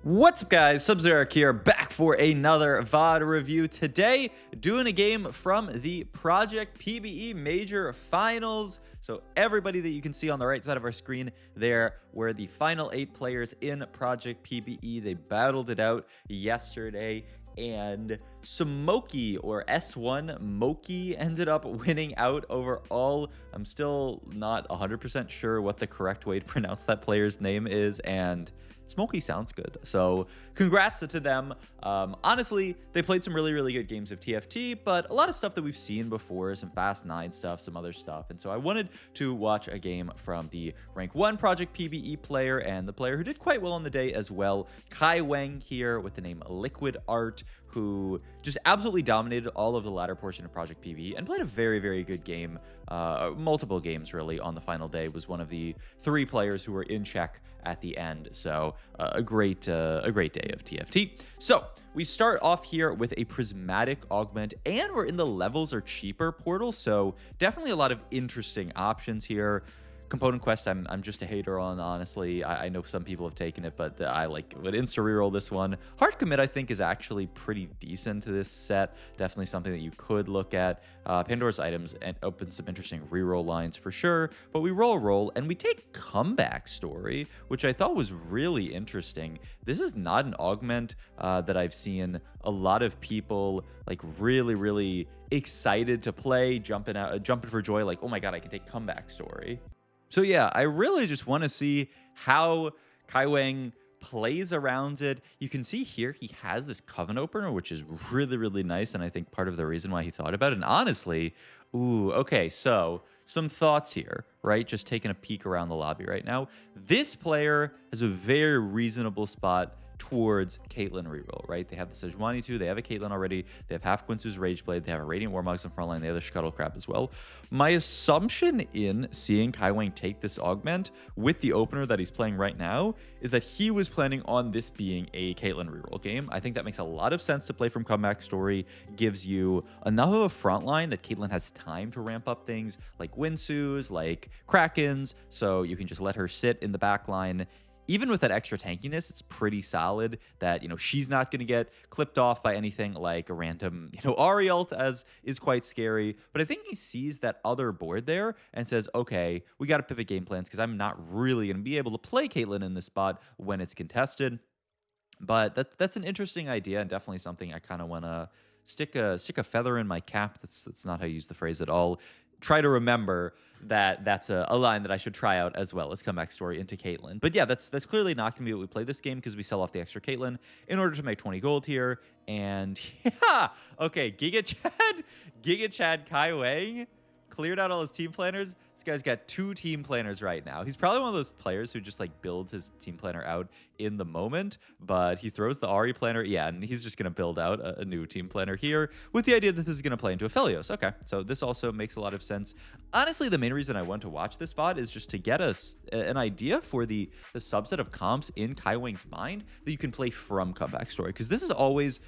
What's up, guys? Sub-Zero here, back for another VOD review. Today, doing a game from the Project PBE Major Finals. So everybody that you can see on the right side of our screen there were the final 8 players in Project PBE. They battled it out yesterday, and Smoky, or S1 Moki, ended up winning out overall. I'm still not 100% sure what the correct way to pronounce that player's name is, and Smoky sounds good. So congrats to them. Honestly, they played some really good games of TFT, but a lot of stuff that we've seen before, some Fast 9 stuff, some other stuff. And so I wanted to watch a game from the rank 1 Project PBE player and the player who did quite well on the day as well, Kaiweng here with the name Liquid Art, who just absolutely dominated all of the latter portion of Project PBE and played a very good game. Multiple games really on the final day. Was one of the 3 players who were in check at the end. So a great day of TFT. So we start off here with a Prismatic Augment, and we're in the levels are cheaper portal. So definitely a lot of interesting options here. Component Quest, I'm just a hater on, honestly. I know some people have taken it, but I would insta reroll this one. Hard Commit, I think, is actually pretty decent to this set. Definitely something that you could look at. Pandora's Items and opens some interesting reroll lines for sure. But we roll, and we take Comeback Story, which I thought was really interesting. This is not an augment that I've seen a lot of people like really excited to play, jumping for joy, like, oh my god, I can take Comeback Story. So yeah, I really just want to see how Kaiweng plays around it. You can see here he has this Coven Opener, which is really nice, and I think part of the reason why he thought about it. And honestly, okay, so some thoughts here, right? Just taking a peek around the lobby right now. This player has a very reasonable spot towards Caitlyn reroll, right? They have the Sejuani 2, they have a Caitlyn already, they have Half Quincy's Rageblade, they have a Radiant Warmogs in front line, they have the Scuttlecrab as well. My assumption in seeing Kaiweng take this augment with the opener that he's playing right now is that he was planning on this being a Caitlyn reroll game. I think that makes a lot of sense to play from Comeback Story, gives you enough of a front line that Caitlyn has time to ramp up things like Winsus, like Krakens, so you can just let her sit in the back line. Even with that extra tankiness, it's pretty solid that, she's not going to get clipped off by anything like a random, Ahri ult, as is quite scary. But I think he sees that other board there and says, okay, we got to pivot game plans because I'm not really going to be able to play Caitlyn in this spot when it's contested. But that's an interesting idea and definitely something I kind of want to stick a feather in my cap. That's not how you use the phrase at all. Try to remember that that's a line that I should try out as well as Comeback Story into Caitlyn. But yeah, that's clearly not going to be what we play this game because we sell off the extra Caitlyn in order to make 20 gold here. And yeah, okay, Giga Chad Kaiweng cleared out all his team planners. This guy's got 2 team planners right now. He's probably one of those players who just builds his team planner out in the moment, but he throws the Ahri planner. Yeah, and he's just going to build out a new team planner here with the idea that this is going to play into Aphelios. Okay, so this also makes a lot of sense. Honestly, the main reason I want to watch this spot is just to get us an idea for the subset of comps in Kaiweng's mind that you can play from Comeback Story, because this is always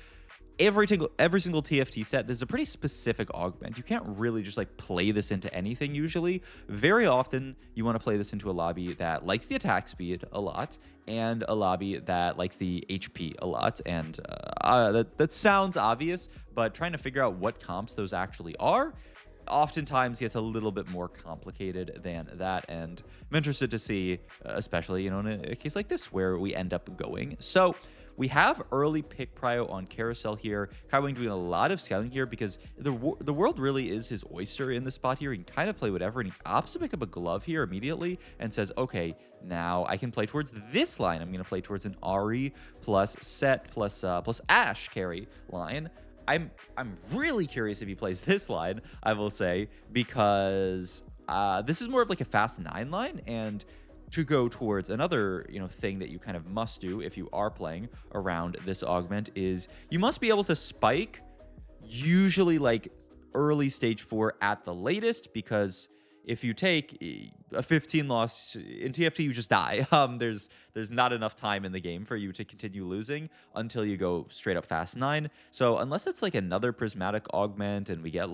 every single TFT set. This is a pretty specific augment. You can't really just play this into anything usually. Very often you want to play this into a lobby that likes the attack speed a lot and a lobby that likes the HP a lot. And that sounds obvious, but trying to figure out what comps those actually are oftentimes gets a little bit more complicated than that, and I'm interested to see, especially in a case like this where we end up going. So we have early pick prio on Carousel here. Kaiweng doing a lot of scouting here because the world really is his oyster in this spot here. He can kind of play whatever, and he opts to pick up a glove here immediately and says, okay, now I can play towards this line. I'm going to play towards an Ahri plus Set plus Ashe carry line. I'm really curious if he plays this line, I will say, because this is more of a Fast 9 line, and to go towards another thing that you kind of must do if you are playing around this augment is you must be able to spike usually early stage 4 at the latest, because if you take a 15 loss in TFT, you just die. There's not enough time in the game for you to continue losing until you go straight up Fast 9. So unless it's another Prismatic Augment and we get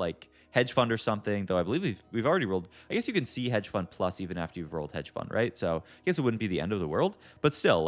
Hedge Fund or something, though I believe we've already rolled. I guess you can see Hedge Fund Plus even after you've rolled Hedge Fund, right? So I guess it wouldn't be the end of the world, but still,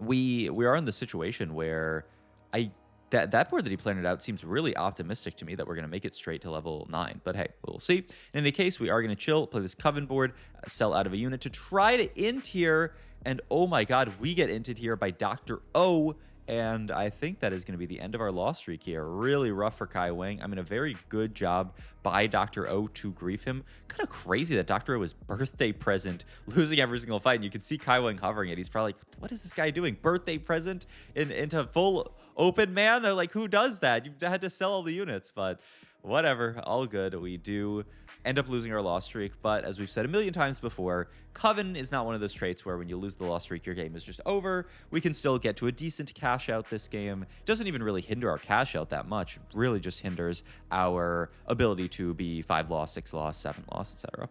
we are in the situation where I that board that he planned out seems really optimistic to me that we're going to make it straight to level 9. But hey, we'll see. In any case, we are going to chill, play this Coven board, sell out of a unit to try to int here. And oh my god, we get inted here by Dr. O. And I think that is going to be the end of our loss streak here. Really rough for Kaiweng. I mean, a very good job by Dr. O to grief him. Kind of crazy that Dr. O is birthday present, losing every single fight. And you can see Kaiweng hovering it. He's probably like, what is this guy doing? Birthday present into full open man? Like, who does that? You had to sell all the units, but whatever, all good. We do end up losing our loss streak, but as we've said a million times before, Coven is not one of those traits where when you lose the loss streak, your game is just over. We can still get to a decent cash out this game. It doesn't even really hinder our cash out that much. It really just hinders our ability to be 5 loss, 6 loss, 7 loss, etc.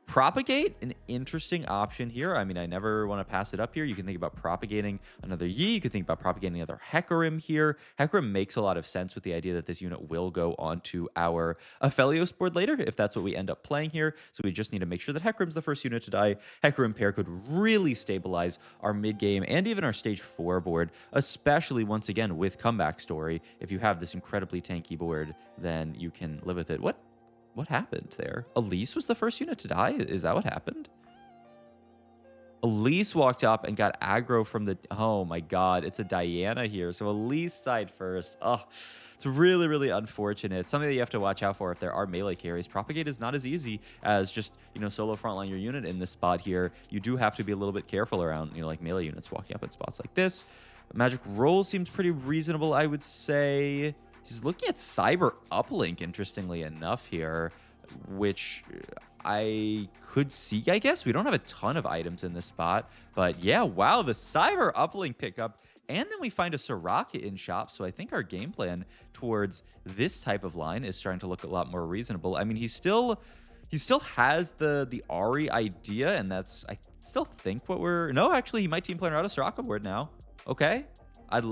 Propagate, an interesting option here. I mean, I never want to pass it up here. You can think about propagating another Yi. You can think about propagating another Hecarim here. Hecarim makes a lot of sense with the idea that this unit will go onto our Aphelios board later, if that's what we end up playing here. So we just need to make sure that Hecarim's the first unit to die. Hecarim pair could really stabilize our mid-game and even our stage 4 board, especially once again with Comeback Story. If you have this incredibly tanky board, then you can live with it. What happened there? Elise was the first unit to die? Is that what happened? Elise walked up and got aggro from the... Oh my god, it's a Diana here. So Elise died first. Oh, it's really, really unfortunate. Something that you have to watch out for if there are melee carries. Propagate is not as easy as just, solo frontline your unit in this spot here. You do have to be a little bit careful around, like melee units walking up in spots like this. Magic Roll seems pretty reasonable, I would say. He's looking at Cyber Uplink, interestingly enough here, which I could see, I guess. We don't have a ton of items in this spot, but yeah, wow, the Cyber Uplink pickup. And then we find a Soraka in shop, so I think our game plan towards this type of line is starting to look a lot more reasonable. I mean, he still has the Ahri idea, and that's, I still think what we're... No, actually, he might team plan out a Soraka board now. Okay. I would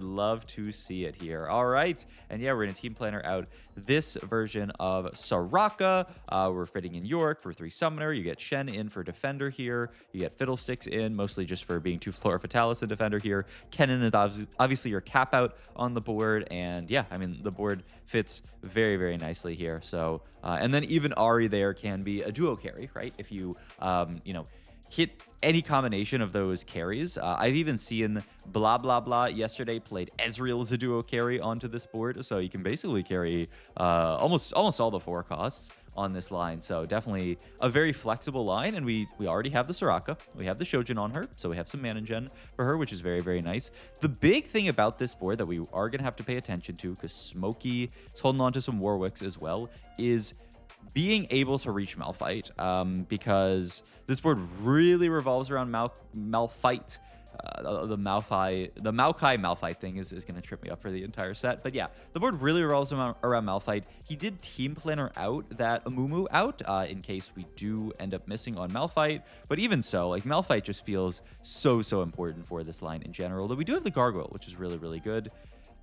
love to see it here. All right. And yeah, we're going to team planner out this version of Soraka. We're fitting in York for 3 summoner. You get Shen in for defender here. You get Fiddlesticks in, mostly just for being 2 Flora Fatalis and defender here. Kennen is obviously your cap out on the board. And yeah, I mean, the board fits very, very nicely here. So, and then even Ahri there can be a duo carry, right? If you, hit any combination of those carries. I've even seen blah blah blah yesterday played Ezreal as a duo carry onto this board, so you can basically carry almost all the 4 costs on this line. So definitely a very flexible line, and we already have the Soraka, we have the Shojin on her, so we have some mana gen for her, which is very, very nice. The big thing about this board that we are gonna have to pay attention to, because Smokey is holding on to some Warwicks as well, is being able to reach Malphite, because this board really revolves around Malphite. The Maokai Malphite thing is going to trip me up for the entire set. But yeah, the board really revolves around Malphite. He did team planner out that Amumu out in case we do end up missing on Malphite. But even so, like, Malphite just feels so important for this line in general. Though we do have the Gargoyle, which is really, really good.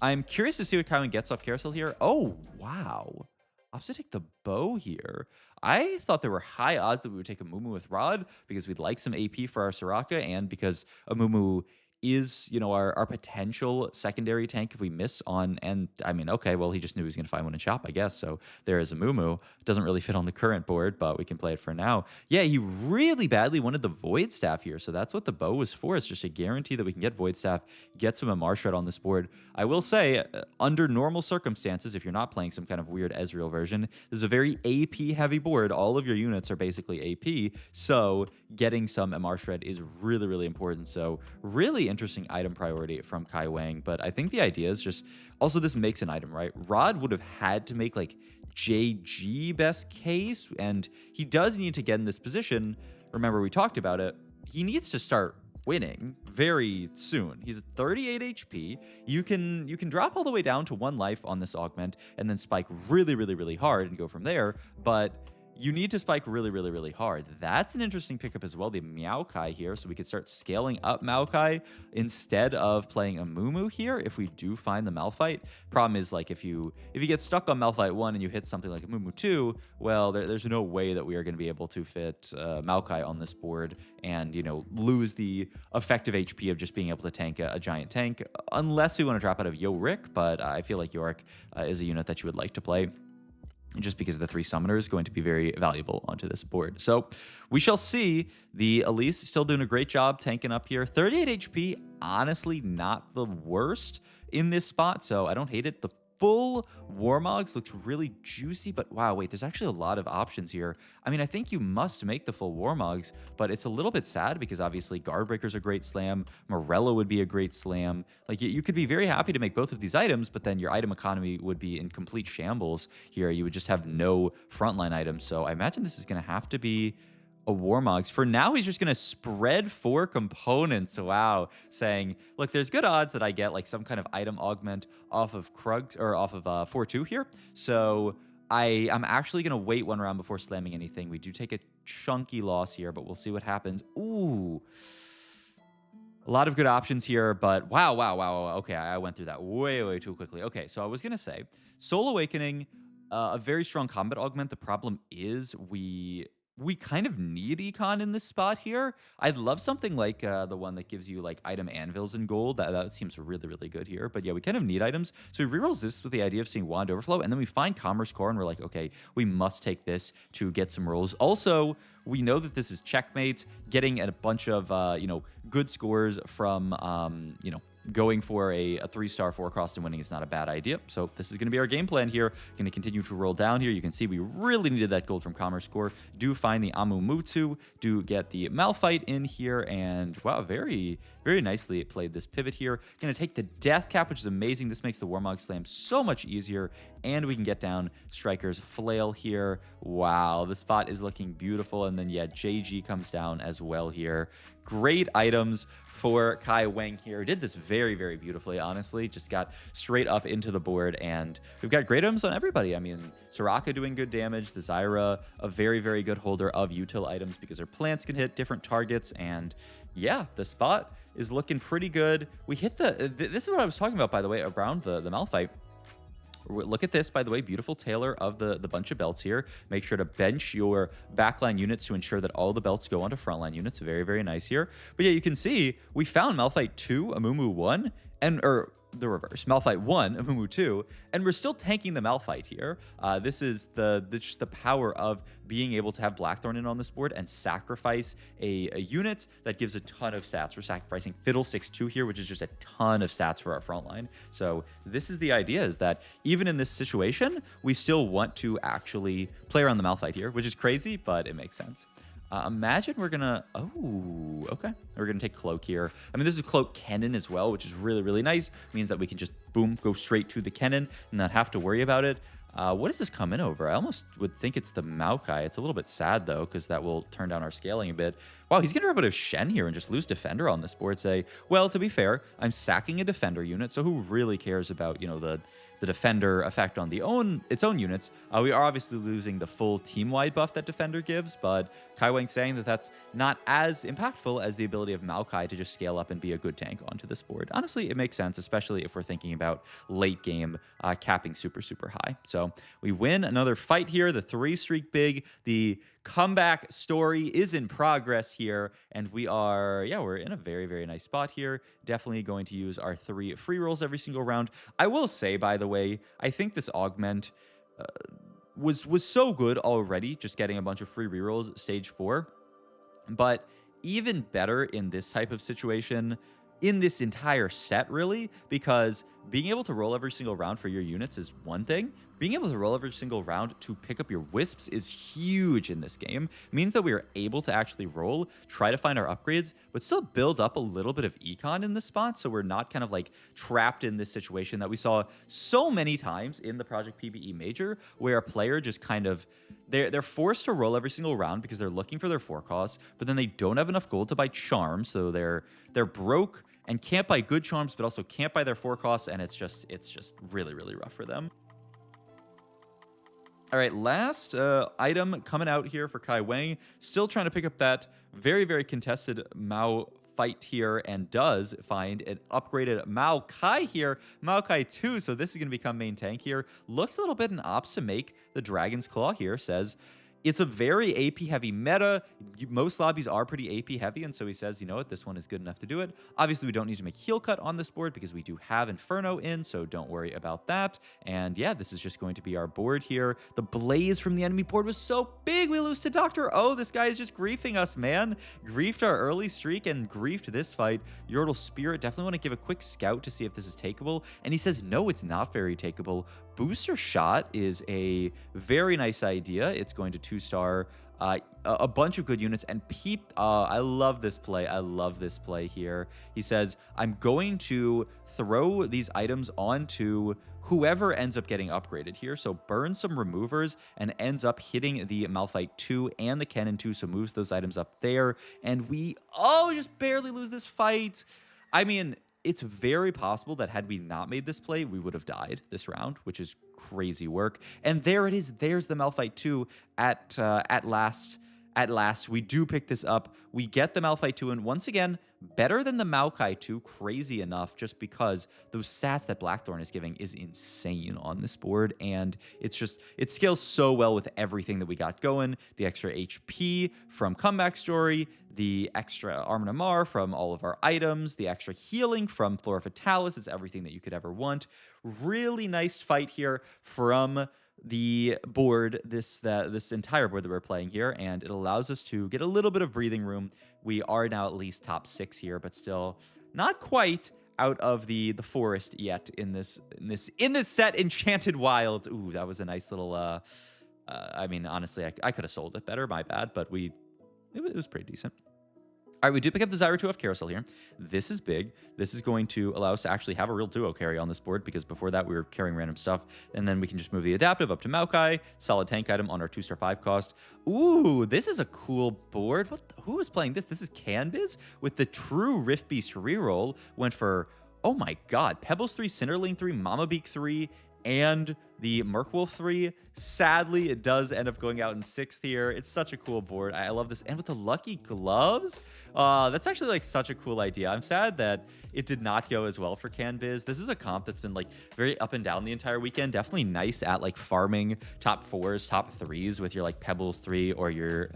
I'm curious to see what Kaiweng gets off Carousel here. Oh, wow. Opts to take the bow here. I thought there were high odds that we would take a Mumu with Rod because we'd like some AP for our Soraka, and because a Mumu is, our potential secondary tank if we miss on. And I mean, okay, well, he just knew he was going to find one in shop, I guess. So there is a Mumu. Doesn't really fit on the current board, but we can play it for now. Yeah, he really badly wanted the Void Staff here. So that's what the bow was for. It's just a guarantee that we can get Void Staff, get some MR Shred on this board. I will say, under normal circumstances, if you're not playing some kind of weird Ezreal version, this is a very AP heavy board. All of your units are basically AP. So getting some MR Shred is really, really important. So really interesting item priority from Kaiweng, but I think the idea is just also this makes an item, right? Rod would have had to make like JG best case, and he does need to get in this position. Remember, we talked about it. He needs to start winning very soon. He's at 38 HP. You can drop all the way down to 1 life on this augment and then spike really, really, really hard and go from there, but you need to spike really, really, really hard. That's an interesting pickup as well, the Maokai here. So we could start scaling up Maokai instead of playing a Mumu here if we do find the Malphite. Problem is, like, if you get stuck on Malphite 1 and you hit something like a Mumu 2, well, there's no way that we are going to be able to fit Maokai on this board and, you know, lose the effective HP of just being able to tank a giant tank, unless we want to drop out of Yorick, but I feel like Yorick is a unit that you would like to play, just because the 3 summoners is going to be very valuable onto this board. So we shall see. The Elise is still doing a great job tanking up here. 38 HP, honestly, not the worst in this spot, so I don't hate it. The full Warmogs looks really juicy, but wow, wait, there's actually a lot of options here. I mean, I think you must make the full Warmogs, but it's a little bit sad because obviously Guardbreaker's a great slam, Morello would be a great slam. Like, you could be very happy to make both of these items, but then your item economy would be in complete shambles here. You would just have no frontline items. So I imagine this is going to have to be a Warmogs. For now, he's just going to spread 4 components. Wow. Saying, look, there's good odds that I get like some kind of item augment off of Krugs or off of 4-2 here. So I'm actually going to wait 1 round before slamming anything. We do take a chunky loss here, but we'll see what happens. Ooh. A lot of good options here, but wow. Okay, I went through that way too quickly. Okay, so I was going to say, Soul Awakening, a very strong combat augment. The problem is we kind of need econ in this spot here. I'd love something like the one that gives you like item anvils in gold. That seems really, really good here. But yeah, we kind of need items. So we rerolls this with the idea of seeing Wand Overflow, and then we find Commerce Core, and we're like, okay, we must take this to get some rolls. Also, we know that this is checkmate. Getting a bunch of good scores from going for a 3-star 4-cost and winning is not a bad idea. So this is going to be our game plan here. Going to continue to roll down here. You can see we really needed that gold from Commerce Core. Do find the Amumutsu. Do get the Malphite in here. And wow, very, very nicely it played this pivot here. Going to take the Death Cap, which is amazing. This makes the Warmog Slam so much easier. And we can get down Striker's Flail here. Wow, the spot is looking beautiful. And then, yeah, JG comes down as well here. Great items for Kaiweng here. Did this very, very beautifully, honestly. Just got straight up into the board, and we've got great items on everybody. I mean, Soraka doing good damage, the Zyra, a very, very good holder of util items because her plants can hit different targets, and yeah, the spot is looking pretty good. We hit this is what I was talking about, by the way, around the Malphite. Look at this, by the way, beautiful tailor of the bunch of belts here. Make sure to bench your backline units to ensure that all the belts go onto frontline units. Very, very nice here. But yeah, you can see we found Malphite 2, Amumu 1, or the reverse, Malphite 1, Amumu 2, and we're still tanking the Malphite here. This is just the power of being able to have Blackthorn in on this board and sacrifice a unit that gives a ton of stats. We're sacrificing Fiddlesticks 2 here, which is just a ton of stats for our front line. So this is the idea, is that even in this situation, we still want to actually play around the Malphite here, which is crazy, but it makes sense. Imagine we're gonna, okay. We're gonna take Cloak here. I mean, this is Cloak Cannon as well, which is really, really nice. Means that we can just, boom, go straight to the Cannon and not have to worry about it. What does this come in over? I almost would think it's the Maokai. It's a little bit sad, though, because that will turn down our scaling a bit. Wow, he's going to run out of Shen here and just lose Defender on this board. Say, well, to be fair, I'm sacking a Defender unit, so who really cares about, the Defender effect on its own units? We are obviously losing the full team-wide buff that Defender gives, but Kaiweng saying that that's not as impactful as the ability of Maokai to just scale up and be a good tank onto this board. Honestly, it makes sense, especially if we're thinking about late game capping super, super high. So we win another fight here. The 3-streak big. The comeback story is in progress here, and we're in a very, very nice spot here. Definitely going to use our 3 free rolls every single round. I will say, by the way, I think this augment was so good already, just getting a bunch of free rerolls at stage 4, but even better in this type of situation, in this entire set, really, because being able to roll every single round for your units is one thing. Being able to roll every single round to pick up your Wisps is huge in this game. It means that we are able to actually roll, try to find our upgrades, but still build up a little bit of econ in this spot, so we're not kind of like trapped in this situation that we saw so many times in the Project PBE Major, where a player just kind of, they're forced to roll every single round because they're looking for their 4-costs, but then they don't have enough gold to buy charms, so they're broke and can't buy good charms, but also can't buy their 4-costs, and it's just really, really rough for them. All right, last item coming out here for Kaiweng. Still trying to pick up that very, very contested Mao fight here, and does find an upgraded Maokai here, Maokai 2. So this is going to become main tank here. Looks a little bit in ops to make the Dragon's Claw here. Says it's a very AP heavy meta. Most lobbies are pretty AP heavy, and so he says, you know what, this one is good enough to do it. Obviously, we don't need to make heal cut on this board because we do have Inferno in, so don't worry about that. And yeah, this is just going to be our board here. The blaze from the enemy board was so big, we lose to Dr. O. This guy is just griefing us, man. Griefed our early streak and griefed this fight. Yordle Spirit, definitely want to give a quick scout to see if this is takeable. And he says, no, it's not very takeable. Booster Shot is a very nice idea. It's going to 2-star a bunch of good units. And I love this play. I love this play here. He says, I'm going to throw these items onto whoever ends up getting upgraded here. So burn some removers and ends up hitting the Malphite 2 and the Cannon 2. So moves those items up there. And we, just barely lose this fight. I mean, it's very possible that had we not made this play, we would have died this round, which is crazy work. And there it is. There's the Malphite 2 at last. At last, we do pick this up. We get the Malphite 2, and once again, better than the Maokai 2, crazy enough, just because those stats that Blackthorn is giving is insane on this board, and it scales so well with everything that we got going. The extra HP from Comeback Story, the extra Armor Namar from all of our items, the extra healing from Flora Fatalis. It's everything that you could ever want. Really nice fight here from the board, this entire board that we're playing here, and it allows us to get a little bit of breathing room. We are now at least top 6 here, but still not quite out of the forest yet in this set. Enchanted Wild. Ooh, that was a nice little I mean, honestly, I could have sold it better, my bad, but it was pretty decent. All right, we do pick up the Zyra 2F Carousel here. This is big. This is going to allow us to actually have a real duo carry on this board, because before that we were carrying random stuff, and then we can just move the Adaptive up to Maokai, solid tank item on our 2-star 5 cost. Ooh, this is a cool board. Who is playing this? This is Canbiz with the true Rift Beast reroll. Went for, oh my god, Pebbles 3, Cinderling 3, Mama Beak 3, and the Merkwolf 3. Sadly, it does end up going out in 6th here. It's such a cool board. I love this. And with the lucky gloves, that's actually like such a cool idea. I'm sad that it did not go as well for Canbiz. This is a comp that's been like very up and down the entire weekend. Definitely nice at like farming top 4s, top 3s with your like Pebbles 3 or your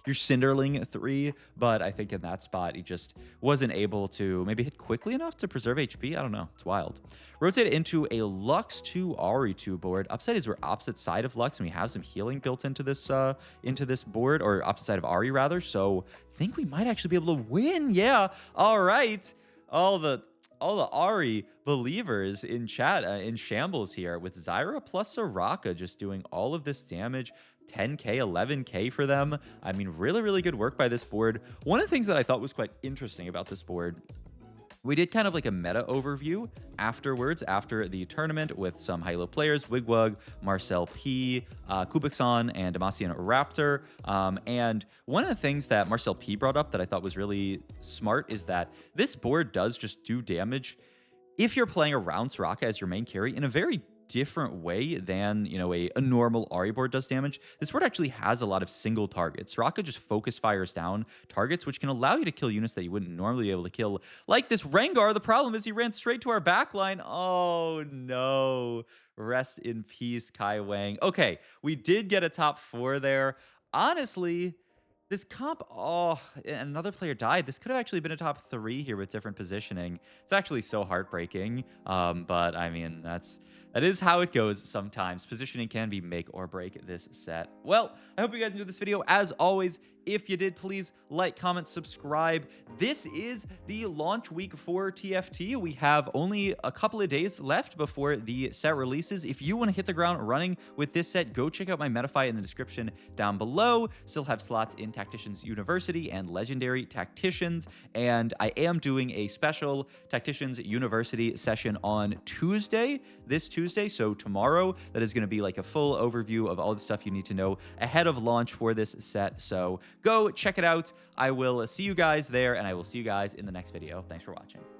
Cinderling 3, but I think in that spot he just wasn't able to maybe hit quickly enough to preserve HP. I don't know. It's wild. Rotate it into a Lux 2 Ari 2 board. Upside is we're opposite side of Lux, and we have some healing built into this board, or opposite side of Ari rather. So I think we might actually be able to win. Yeah. All right. All the Ari believers in chat in shambles here with Zyra plus Soraka just doing all of this damage. 10k, 11k for them. I mean, really, really good work by this board. One of the things that I thought was quite interesting about this board, we did kind of like a meta overview afterwards, after the tournament, with some high-low players, Wigwug, Marcel P, Kubikson, and Demacian Raptor. And one of the things that Marcel P brought up that I thought was really smart is that this board does just do damage if you're playing around Soraka as your main carry in a very different way than, you know, a normal Ari board does damage. This board actually has a lot of single targets. Soraka just focus fires down targets, which can allow you to kill units that you wouldn't normally be able to kill, like this Rengar. The problem is he ran straight to our backline. Oh no. Rest in peace, Kaiweng. Okay, we did get a top 4 there. Honestly, this comp, another player died. This could have actually been a top 3 here with different positioning. It's actually so heartbreaking. But I mean, that is how it goes sometimes. Positioning can be make or break this set. Well, I hope you guys enjoyed this video. As always, if you did, please like, comment, subscribe. This is the launch week for TFT. We have only a couple of days left before the set releases. If you want to hit the ground running with this set, go check out my Metafy in the description down below. Still have slots in Tacticians University and Legendary Tacticians. And I am doing a special Tacticians University session on Tuesday, this Tuesday. So tomorrow, that is going to be like a full overview of all the stuff you need to know ahead of launch for this set. So go check it out. I will see you guys there, and I will see you guys in the next video. Thanks for watching.